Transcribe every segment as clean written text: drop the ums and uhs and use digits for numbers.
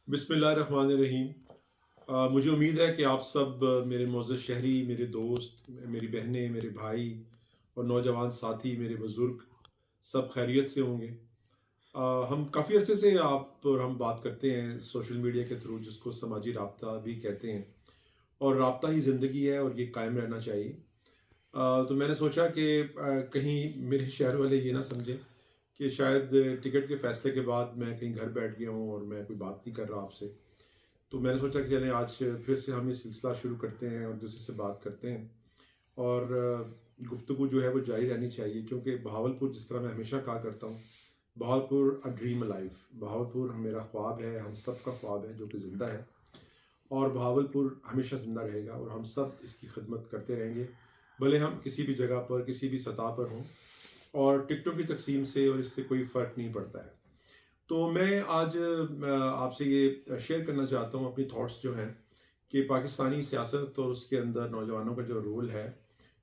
بسم اللہ الرحمن الرحیم۔ مجھے امید ہے کہ آپ سب میرے معزز شہری، میرے دوست، میری بہنیں، میرے بھائی اور نوجوان ساتھی، میرے بزرگ سب خیریت سے ہوں گے۔ ہم کافی عرصے سے آپ اور ہم بات کرتے ہیں سوشل میڈیا کے تھرو، جس کو سماجی رابطہ بھی کہتے ہیں، اور رابطہ ہی زندگی ہے اور یہ قائم رہنا چاہیے۔ تو میں نے سوچا کہ کہیں میرے شہر والے یہ نہ سمجھیں کہ شاید ٹکٹ کے فیصلے کے بعد میں کہیں گھر بیٹھ گیا ہوں اور میں کوئی بات نہیں کر رہا آپ سے۔ تو میں نے سوچا کہ چلیں آج پھر سے ہم یہ سلسلہ شروع کرتے ہیں اور دوسرے سے بات کرتے ہیں، اور گفتگو جو ہے وہ جاری رہنی چاہیے، کیونکہ بہاولپور، جس طرح میں ہمیشہ کہا کرتا ہوں، Bahawalpur a dream life, Bahawalpur میرا خواب ہے، ہم سب کا خواب ہے جو کہ زندہ ہے، اور بہاولپور ہمیشہ زندہ رہے گا اور ہم سب اس کی خدمت کرتے رہیں گے، بھلے ہم کسی بھی جگہ پر کسی بھی سطح پر ہوں، اور ٹکٹوں کی تقسیم سے اور اس سے کوئی فرق نہیں پڑتا ہے۔ تو میں آج آپ سے یہ شیئر کرنا چاہتا ہوں اپنی تھاٹس جو ہیں، کہ پاکستانی سیاست اور اس کے اندر نوجوانوں کا جو رول ہے،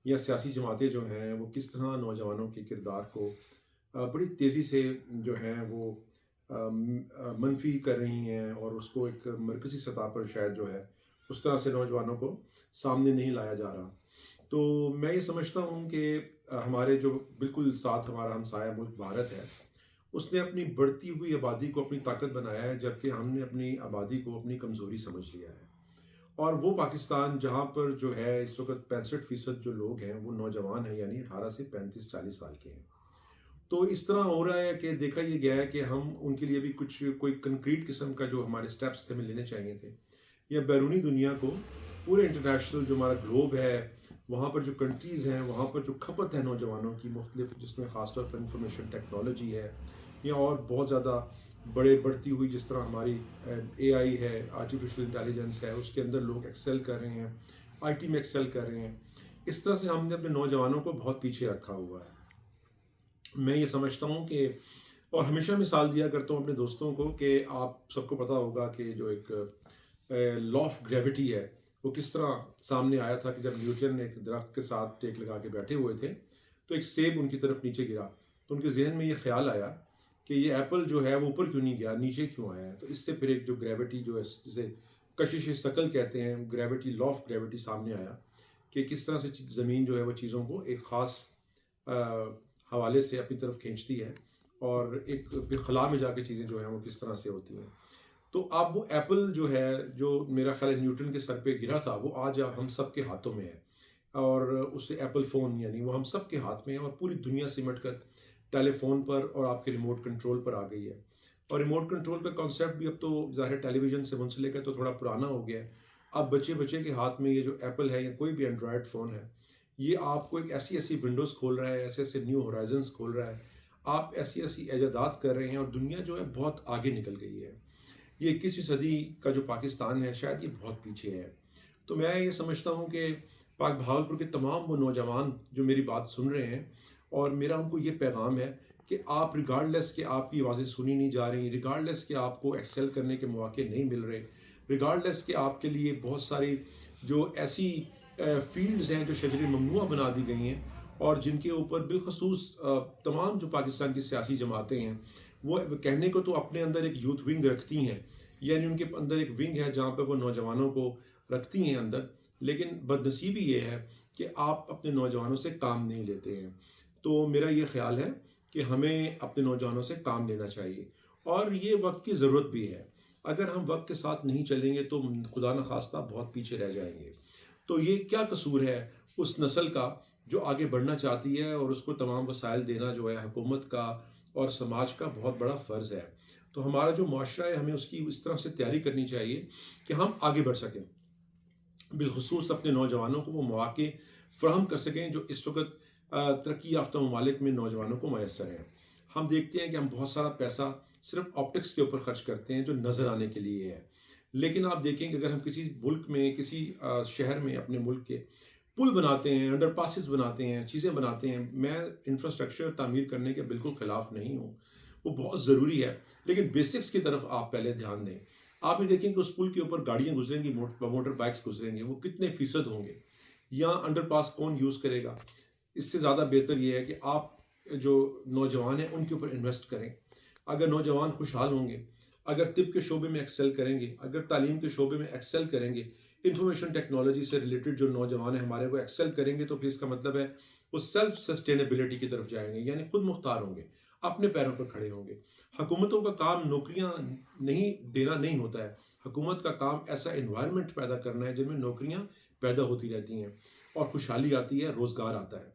یا سیاسی جماعتیں جو ہیں وہ کس طرح نوجوانوں کے کردار کو بڑی تیزی سے جو ہیں وہ منفی کر رہی ہیں، اور اس کو ایک مرکزی سطح پر شاید جو ہے اس طرح سے نوجوانوں کو سامنے نہیں لایا جا رہا۔ تو میں یہ سمجھتا ہوں کہ ہمارے جو بالکل ساتھ ہمارا ہمسایہ ملک بھارت ہے، اس نے اپنی بڑھتی ہوئی آبادی کو اپنی طاقت بنایا ہے، جبکہ ہم نے اپنی آبادی کو اپنی کمزوری سمجھ لیا ہے۔ اور وہ پاکستان جہاں پر جو ہے اس وقت 65% جو لوگ ہیں وہ نوجوان ہیں، یعنی 18 سے 35-40 سال کے ہیں۔ تو اس طرح ہو رہا ہے کہ دیکھا یہ گیا ہے کہ ہم ان کے لیے بھی کچھ کوئی کنکریٹ قسم کا جو ہمارے سٹیپس تھے ہمیں لینے چاہیے تھے، یا بیرونی دنیا کو، پورے انٹرنیشنل جو ہمارا گلوب ہے، وہاں پر جو کنٹریز ہیں، وہاں پر جو کھپت ہے نوجوانوں کی مختلف، جس میں خاص طور پر انفارمیشن ٹیکنالوجی ہے، یا اور بہت زیادہ بڑھتی ہوئی جس طرح ہماری اے آئی ہے، آرٹیفیشل انٹیلیجنس ہے، اس کے اندر لوگ ایکسل کر رہے ہیں، آئی ٹی میں ایکسل کر رہے ہیں۔ اس طرح سے ہم نے اپنے نوجوانوں کو بہت پیچھے رکھا ہوا ہے۔ میں یہ سمجھتا ہوں کہ، اور ہمیشہ مثال دیا کرتا ہوں اپنے دوستوں کو، کہ آپ سب کو پتہ ہوگا کہ جو ایک لا آف گریوٹی ہے، وہ کس طرح سامنے آیا تھا، کہ جب نیوٹن ایک درخت کے ساتھ ٹیک لگا کے بیٹھے ہوئے تھے، تو ایک سیب ان کی طرف نیچے گرا، تو ان کے ذہن میں یہ خیال آیا کہ یہ ایپل جو ہے وہ اوپر کیوں نہیں گیا، نیچے کیوں آیا ہے۔ تو اس سے پھر ایک جو گریوٹی جو ہے، جسے کشش ثقل کہتے ہیں، گریوٹی، لا آف گریوٹی سامنے آیا، کہ کس طرح سے زمین جو ہے وہ چیزوں کو ایک خاص حوالے سے اپنی طرف کھینچتی ہے، اور ایک پھر خلا میں جا کے چیزیں جو ہیں وہ کس طرح سے ہوتی ہیں۔ تو اب وہ ایپل جو ہے، جو میرا خیال ہے نیوٹن کے سر پہ گرا تھا، وہ آج ہم سب کے ہاتھوں میں ہے، اور اس سے ایپل فون، یعنی وہ ہم سب کے ہاتھ میں ہے، اور پوری دنیا سمٹ کر ٹیلی فون پر اور آپ کے ریموٹ کنٹرول پر آ گئی ہے۔ اور ریموٹ کنٹرول کا کانسیپٹ بھی اب تو ظاہر ٹیلی ویژن سے منسلک ہے، تو تھوڑا پرانا ہو گیا ہے۔ اب بچے بچے کے ہاتھ میں یہ جو ایپل ہے، یا کوئی بھی اینڈرائڈ فون ہے، یہ آپ کو ایک ایسی ایسی ونڈوز کھول رہا ہے، ایسے ایسے نیو ہورائزنس کھول رہا ہے، آپ ایسی ایسی ایجادات کر رہے ہیں، اور دنیا جو ہے بہت آگے نکل گئی ہے۔ یہ 21ویں صدی کا جو پاکستان ہے، شاید یہ بہت پیچھے ہے۔ تو میں یہ سمجھتا ہوں کہ پاک بہاولپور کے تمام وہ نوجوان جو میری بات سن رہے ہیں، اور میرا ان کو یہ پیغام ہے کہ آپ ریگارڈلیس کہ آپ کی آوازیں سنی نہیں جا رہی، ریگارڈلیس کہ آپ کو ایکسل کرنے کے مواقع نہیں مل رہے، ریگارڈلیس کہ آپ کے لیے بہت ساری جو ایسی فیلڈز ہیں جو شجر ممنوعہ بنا دی گئی ہیں، اور جن کے اوپر بالخصوص تمام جو پاکستان کی سیاسی جماعتیں ہیں، وہ کہنے کو تو اپنے اندر ایک یوتھ ونگ رکھتی ہیں، یعنی ان کے اندر ایک ونگ ہے جہاں پہ وہ نوجوانوں کو رکھتی ہیں اندر، لیکن بدنصیبی یہ ہے کہ آپ اپنے نوجوانوں سے کام نہیں لیتے ہیں۔ تو میرا یہ خیال ہے کہ ہمیں اپنے نوجوانوں سے کام لینا چاہیے، اور یہ وقت کی ضرورت بھی ہے۔ اگر ہم وقت کے ساتھ نہیں چلیں گے تو خدا نخواستہ بہت پیچھے رہ جائیں گے۔ تو یہ کیا قصور ہے اس نسل کا جو آگے بڑھنا چاہتی ہے، اور اس کو تمام وسائل دینا جو ہے حکومت کا اور سماج کا بہت بڑا فرض ہے۔ تو ہمارا جو معاشرہ ہے، ہمیں اس کی اس طرح سے تیاری کرنی چاہیے کہ ہم آگے بڑھ سکیں، بالخصوص اپنے نوجوانوں کو وہ مواقع فراہم کر سکیں جو اس وقت ترقی یافتہ ممالک میں نوجوانوں کو میسر ہیں۔ ہم دیکھتے ہیں کہ ہم بہت سارا پیسہ صرف آپٹکس کے اوپر خرچ کرتے ہیں جو نظر آنے کے لیے ہے، لیکن آپ دیکھیں کہ اگر ہم کسی ملک میں، کسی شہر میں اپنے ملک کے پل بناتے ہیں، انڈر پاسز بناتے ہیں، چیزیں بناتے ہیں، میں انفراسٹرکچر تعمیر کرنے کے بالکل خلاف نہیں ہوں، وہ بہت ضروری ہے، لیکن بیسکس کی طرف آپ پہلے دھیان دیں۔ آپ یہ دیکھیں کہ اس پل کے اوپر گاڑیاں گزریں گی، موٹر بائکس گزریں گے، وہ کتنے فیصد ہوں گے، یا انڈر پاس کون یوز کرے گا۔ اس سے زیادہ بہتر یہ ہے کہ آپ جو نوجوان ہیں ان کے اوپر انویسٹ کریں۔ اگر نوجوان خوشحال ہوں گے، اگر طب کے شعبے میں ایکسل کریں گے، اگر تعلیم کے شعبے میں ایکسل کریں گے، انفارمیشن ٹیکنالوجی سے ریلیٹڈ جو نوجوان ہیں ہمارے وہ ایکسل کریں گے، تو پھر اس کا مطلب ہے وہ سیلف سسٹینیبلٹی کی طرف جائیں گے، یعنی خود مختار ہوں گے، اپنے پیروں پر کھڑے ہوں گے۔ حکومتوں کا کام نوکریاں نہیں دینا نہیں ہوتا ہے، حکومت کا کام ایسا انوائرمنٹ پیدا کرنا ہے جن میں نوکریاں پیدا ہوتی رہتی ہیں اور خوشحالی آتی ہے، روزگار آتا ہے۔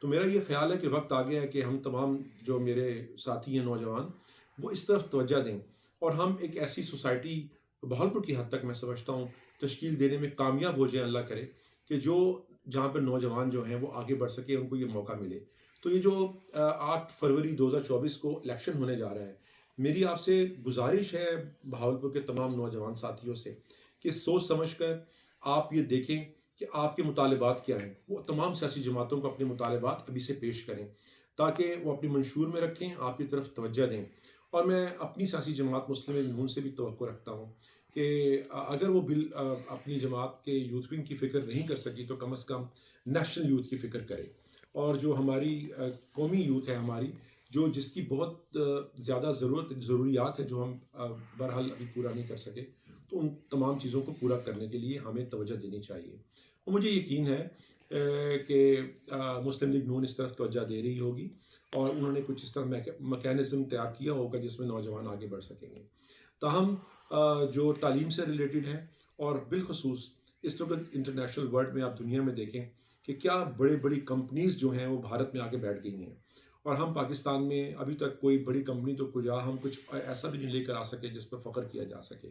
تو میرا یہ خیال ہے کہ وقت آ گیا ہے کہ ہم تمام جو میرے ساتھی ہیں نوجوان، وہ اس طرف توجہ دیں اور ہم ایک ایسی سوسائٹی بہاولپور کی حد تک میں سمجھتا ہوں تشکیل دینے میں کامیاب ہو جائیں، اللہ کرے کہ جو جہاں پہ نوجوان جو ہیں وہ آگے بڑھ سکے، ان کو یہ موقع ملے۔ تو یہ جو 8 فروری 2024 کو الیکشن ہونے جا رہا ہے، میری آپ سے گزارش ہے بہاولپور کے تمام نوجوان ساتھیوں سے کہ سوچ سمجھ کر آپ یہ دیکھیں کہ آپ کے مطالبات کیا ہیں، وہ تمام سیاسی جماعتوں کو اپنے مطالبات ابھی سے پیش کریں تاکہ وہ اپنی منشور میں رکھیں، آپ کی طرف توجہ دیں۔ اور میں اپنی سیاسی جماعت مسلم لیگ نون سے بھی توقع رکھتا ہوں کہ اگر وہ بل اپنی جماعت کے یوتھ ونگ کی فکر نہیں کر سکی تو کم از کم نیشنل یوتھ کی فکر کرے، اور جو ہماری قومی یوتھ ہے ہماری، جو جس کی بہت زیادہ ضروریات ہیں جو ہم بہرحال ابھی پورا نہیں کر سکے، تو ان تمام چیزوں کو پورا کرنے کے لیے ہمیں توجہ دینی چاہیے۔ اور مجھے یقین ہے کہ مسلم لیگ نون اس طرف توجہ دے رہی ہوگی اور انہوں نے کچھ اس طرح میکینزم تیار کیا ہوگا جس میں نوجوان آگے بڑھ سکیں گے۔ تاہم جو تعلیم سے ریلیٹڈ ہے، اور بالخصوص اس وقت انٹرنیشنل ورلڈ میں آپ دنیا میں دیکھیں کہ کیا بڑی بڑی کمپنیز جو ہیں وہ بھارت میں آ کے بیٹھ گئی ہیں، اور ہم پاکستان میں ابھی تک کوئی بڑی کمپنی تو کجا ہم کچھ ایسا بھی نہیں لے کر آ سکے جس پر فخر کیا جا سکے۔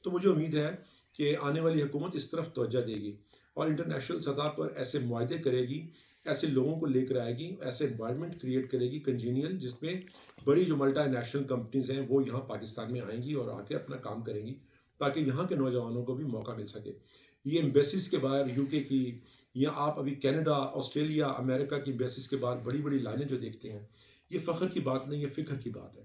تو مجھے امید ہے کہ آنے والی حکومت اس طرف توجہ دے گی اور انٹرنیشنل سطح پر ایسے معاہدے کرے گی، ایسے لوگوں کو لے کر آئے گی، ایسے انوائرمنٹ کریٹ کرے گی کنجینیل، جس میں بڑی جو ملٹا نیشنل کمپنیز ہیں وہ یہاں پاکستان میں آئیں گی اور آ کے اپنا کام کریں گی تاکہ یہاں کے نوجوانوں کو بھی موقع مل سکے۔ یہ ایمبیسیز کے باہر یو کے کی، یا آپ ابھی کینیڈا، آسٹریلیا، امریکہ کی ایمبیسیز کے بعد بڑی بڑی لائنیں جو دیکھتے ہیں، یہ فخر کی بات نہیں، یہ فکر کی بات ہے۔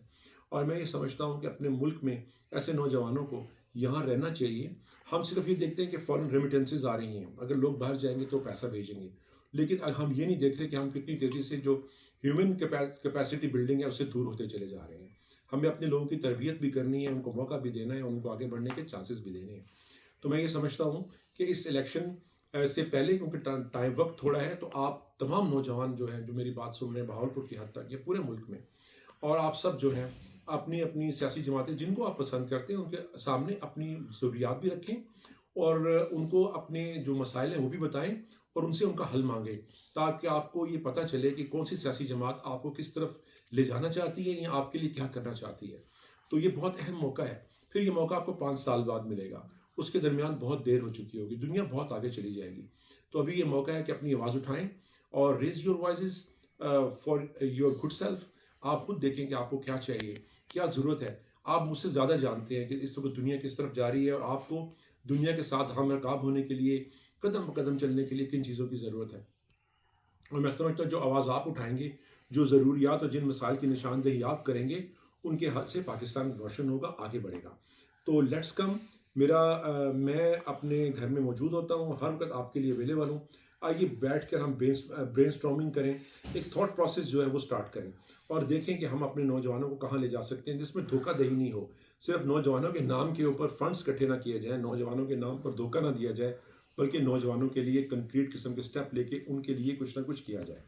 اور میں یہ سمجھتا ہوں کہ اپنے ملک میں ایسے نوجوانوں کو یہاں رہنا چاہیے۔ ہم صرف یہ دیکھتے ہیں کہ فورن ریمیٹنسز آ رہی ہیں، اگر لوگ باہر جائیں گے تو پیسہ بھیجیں گے، لیکن ہم یہ نہیں دیکھ رہے کہ ہم کتنی تیزی سے جو ہیومن کیپیسٹی بلڈنگ ہے اس سے دور ہوتے چلے جا رہے ہیں۔ ہمیں اپنے لوگوں کی تربیت بھی کرنی ہے، ان کو موقع بھی دینا ہے، ان کو آگے بڑھنے کے چانسز بھی دینے ہیں۔ تو میں یہ سمجھتا ہوں کہ اس الیکشن سے پہلے، کیونکہ وقت تھوڑا ہے، تو آپ تمام نوجوان جو ہیں جو میری بات سن رہے ہیں بہاولپور کی حد تک یا پورے ملک میں، اور آپ سب جو ہیں اپنی اپنی سیاسی جماعتیں جن کو آپ پسند کرتے ہیں ان کے سامنے اپنی ضروریات بھی رکھیں اور ان کو اپنے جو مسائل ہیں وہ بھی بتائیں اور ان سے ان کا حل مانگیں، تاکہ آپ کو یہ پتہ چلے کہ کون سی سیاسی جماعت آپ کو کس طرف لے جانا چاہتی ہے یا آپ کے لیے کیا کرنا چاہتی ہے۔ تو یہ بہت اہم موقع ہے۔ پھر یہ موقع آپ کو 5 سال بعد ملے گا، اس کے درمیان بہت دیر ہو چکی ہوگی، دنیا بہت آگے چلی جائے گی۔ تو ابھی یہ موقع ہے کہ اپنی آواز اٹھائیں اور raise your voices for your good self. آپ خود دیکھیں کہ آپ کو کیا چاہیے، کیا ضرورت ہے۔ آپ مجھ سے زیادہ جانتے ہیں کہ اس وقت دنیا کس طرف جا رہی ہے اور آپ کو دنیا کے ساتھ ہم رکاب ہونے کے لیے، قدم بقدم چلنے کے لیے کن چیزوں کی ضرورت ہے۔ اور میں سمجھتا ہوں جو آواز آپ اٹھائیں گے، جو ضروریات اور جن مسائل کی نشاندہی آپ کریں گے، ان کے حل سے پاکستان روشن ہوگا، آگے بڑھے گا۔ تو لیٹس کم، میں اپنے گھر میں موجود ہوتا ہوں، ہر وقت آپ کے لیے اویلیبل ہوں۔ آئیے بیٹھ کر ہم برین اسٹارمنگ کریں، ایک تھاٹ پروسیس جو ہے وہ سٹارٹ کریں اور دیکھیں کہ ہم اپنے نوجوانوں کو کہاں لے جا سکتے ہیں جس میں دھوکہ دہی نہیں ہو۔ صرف نوجوانوں کے نام کے اوپر فنڈز اکٹھے نہ کیے جائیں، نوجوانوں کے نام پر دھوکہ نہ دیا جائے، بلکہ نوجوانوں کے لیے کنکریٹ قسم کے سٹیپ لے کے ان کے لیے کچھ نہ کچھ کیا جائے۔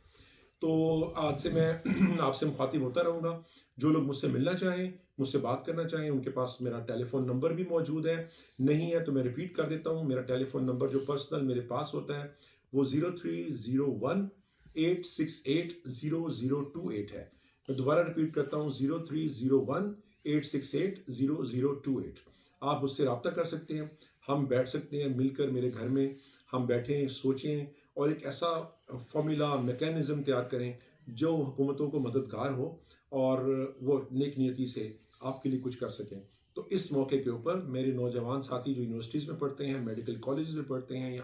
تو آج سے میں آپ سے مخاطب ہوتا رہوں گا۔ جو لوگ مجھ سے ملنا چاہیں، مجھ سے بات کرنا چاہیں، ان کے پاس میرا ٹیلی فون نمبر بھی موجود ہے، نہیں ہے تو میں ریپیٹ کر دیتا ہوں۔ میرا ٹیلی فون نمبر جو پرسنل میرے پاس ہوتا ہے وہ 0301-868-0028 ہے۔ میں دوبارہ ریپیٹ کرتا ہوں، 0301-868-0028۔ آپ مجھ سے رابطہ کر سکتے ہیں، ہم بیٹھ سکتے ہیں مل کر میرے گھر میں، ہم بیٹھیں، سوچیں اور ایک ایسا فارمولا میکینزم تیار کریں جو حکومتوں کو مددگار ہو اور وہ نیک نیتی سے آپ کے لیے کچھ کر سکیں۔ تو اس موقع کے اوپر میرے نوجوان ساتھی جو یونیورسٹیز میں پڑھتے ہیں، میڈیکل کالجز میں پڑھتے ہیں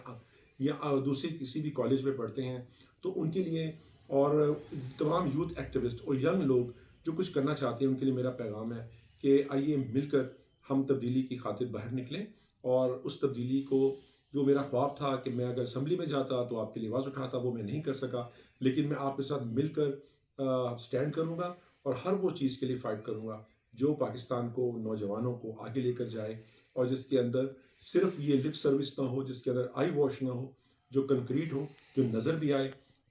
یا دوسری کسی بھی کالج میں پڑھتے ہیں، تو ان کے لیے اور تمام یوتھ ایکٹیوسٹ اور ینگ لوگ جو کچھ کرنا چاہتے ہیں ان کے لیے میرا پیغام ہے کہ آئیے مل کر ہم تبدیلی کی خاطر باہر نکلیں، اور اس تبدیلی کو، جو میرا خواب تھا کہ میں اگر اسمبلی میں جاتا تو آپ کے لیے آواز اٹھاتا، وہ میں نہیں کر سکا، لیکن میں آپ کے ساتھ مل کر سٹینڈ کروں گا اور ہر وہ چیز کے لیے فائٹ کروں گا جو پاکستان کو، نوجوانوں کو آگے لے کر جائے، اور جس کے اندر صرف یہ لپ سروس نہ ہو، جس کے اندر آئی واش نہ ہو، جو کنکریٹ ہو، جو نظر بھی آئے.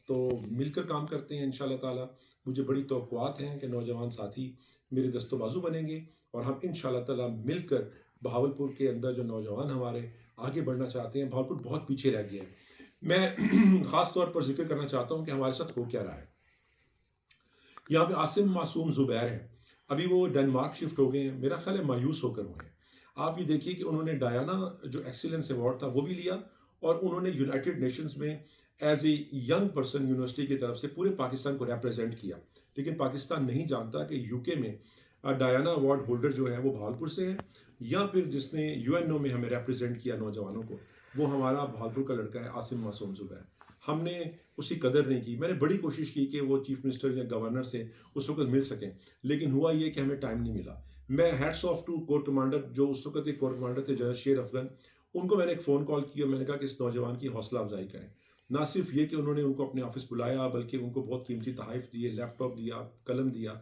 تو مل کر کام کرتے ہیں انشاءاللہ تعالیٰ. مجھے بڑی توقعات ہیں کہ نوجوان ساتھی میرے دست و بازو بنیں گے، اور ہم انشاءاللہ تعالیٰ مل کر بہاولپور کے اندر جو نوجوان ہمارے آگے بڑھنا چاہتے ہیں. بہاولپور بہت پیچھے رہ گیا ہے. میں خاص طور پر ذکر کرنا چاہتا ہوں کہ ہمارے ساتھ ہو کیا رہا ہے. یہاں پہ عاصم معصوم زبیر ہیں، ابھی وہ ڈنمارک شفٹ ہو گئے ہیں، میرا خیال ہے مایوس ہو کر ہوئے ہیں. آپ یہ دیکھیے کہ انہوں نے ڈایانا جو ایکسیلنس ایوارڈ تھا وہ بھی لیا، اور انہوں نے یونائٹڈ نیشنز میں as a young person university کی طرف سے پورے پاکستان کو ریپرزینٹ کیا. لیکن پاکستان نہیں جانتا کہ یو کے میں ڈایانا ایوارڈ ہولڈر جو ہے وہ بہاولپور سے ہے، یا پھر جس نے یو این او میں ہمیں ریپرزینٹ کیا نوجوانوں کو، وہ ہمارا بہاولپور کا لڑکا ہے عاصم معصوم زبیر. ہم نے اس کی قدر نہیں کی. میں نے بڑی کوشش کی کہ وہ چیف منسٹر یا گورنر سے اس وقت مل سکیں، لیکن ہوا یہ کہ ہمیں ٹائم نہیں ملا. میں heads of two corps commander, جو اس وقت ایک کور کمانڈر تھے جنرل شیر افغان، ان کو میں نے ایک فون کال کیا، میں نے کہا کہ اس نوجوان کی حوصلہ افزائی کریں. نہ صرف یہ کہ انہوں نے ان کو اپنے آفس بلایا، بلکہ ان کو بہت قیمتی تحائف دیے، لیپ ٹاپ دیا، قلم دیا،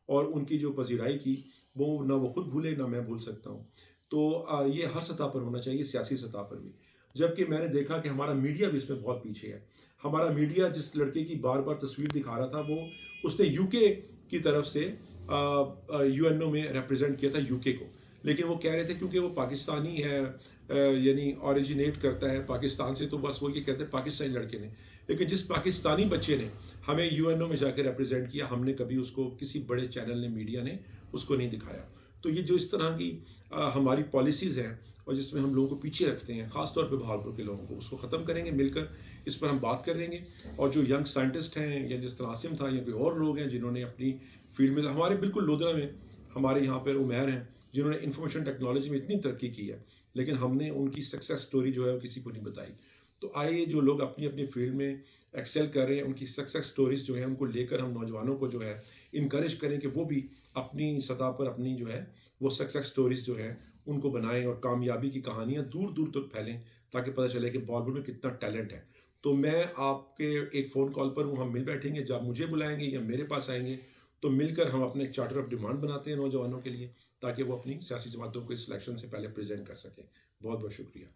اور ان کی جو پذیرائی کی وہ نہ وہ خود بھولے نہ میں بھول سکتا ہوں. تو یہ ہر سطح پر ہونا چاہیے، سیاسی سطح پر بھی. جبکہ میں نے دیکھا کہ ہمارا میڈیا بھی اس میں بہت پیچھے ہے. ہمارا میڈیا جس لڑکے کی بار بار تصویر دکھا رہا تھا، وہ اس نے یو کے کی طرف سے یو این او میں ریپرزینٹ کیا تھا یو کے کو، لیکن وہ کہہ رہے تھے کیونکہ وہ پاکستانی ہے، یعنی اوریجنیٹ کرتا ہے پاکستان سے، تو بس وہ یہ کہتے ہیں پاکستانی لڑکے نے. لیکن جس پاکستانی بچے نے ہمیں یو این او میں جا کے ریپرزینٹ کیا، ہم نے کبھی اس کو کسی بڑے چینل نے، میڈیا نے اس کو نہیں دکھایا. تو یہ جو اس طرح کی ہماری پالیسیز ہیں، اور جس میں ہم لوگوں کو پیچھے رکھتے ہیں، خاص طور پہ بہاولپور کے لوگوں کو، اس کو ختم کریں گے مل کر. اس پر ہم بات کریں گے، اور جو ینگ سائنٹسٹ ہیں، یا جس طرح عاصم تھا، یا کوئی اور لوگ ہیں جنہوں نے اپنی فیلڈ میں، ہمارے بالکل لودھرا میں ہمارے یہاں پر عمیر ہیں جنہوں نے انفارمیشن ٹیکنالوجی میں اتنی ترقی کی ہے، لیکن ہم نے ان کی سکسیس سٹوری جو ہے وہ کسی کو نہیں بتائی. تو آئیے جو لوگ اپنی اپنی فیلڈ میں ایکسیل کر رہے ہیں، ان کی سکسیس سٹوریز جو ہیں ان کو لے کر ہم نوجوانوں کو جو ہے انکریج کریں کہ وہ بھی اپنی سطح پر اپنی جو ہے وہ سکسیس سٹوریز جو ہیں ان کو بنائیں، اور کامیابی کی کہانیاں دور دور تک پھیلیں، تاکہ پتہ چلے کہ بہاولپور میں کتنا ٹیلنٹ ہے. تو میں آپ کے ایک فون کال پر ہوں، ہم مل بیٹھیں گے. جب مجھے بلائیں گے یا میرے پاس آئیں گے تو مل کر ہم اپنے ایک چارٹر آف ڈیمانڈ بناتے ہیں نوجوانوں کے لیے، تاکہ وہ اپنی سیاسی جماعتوں کو اس الیکشن سے پہلے پریزنٹ کر سکیں. بہت بہت شکریہ.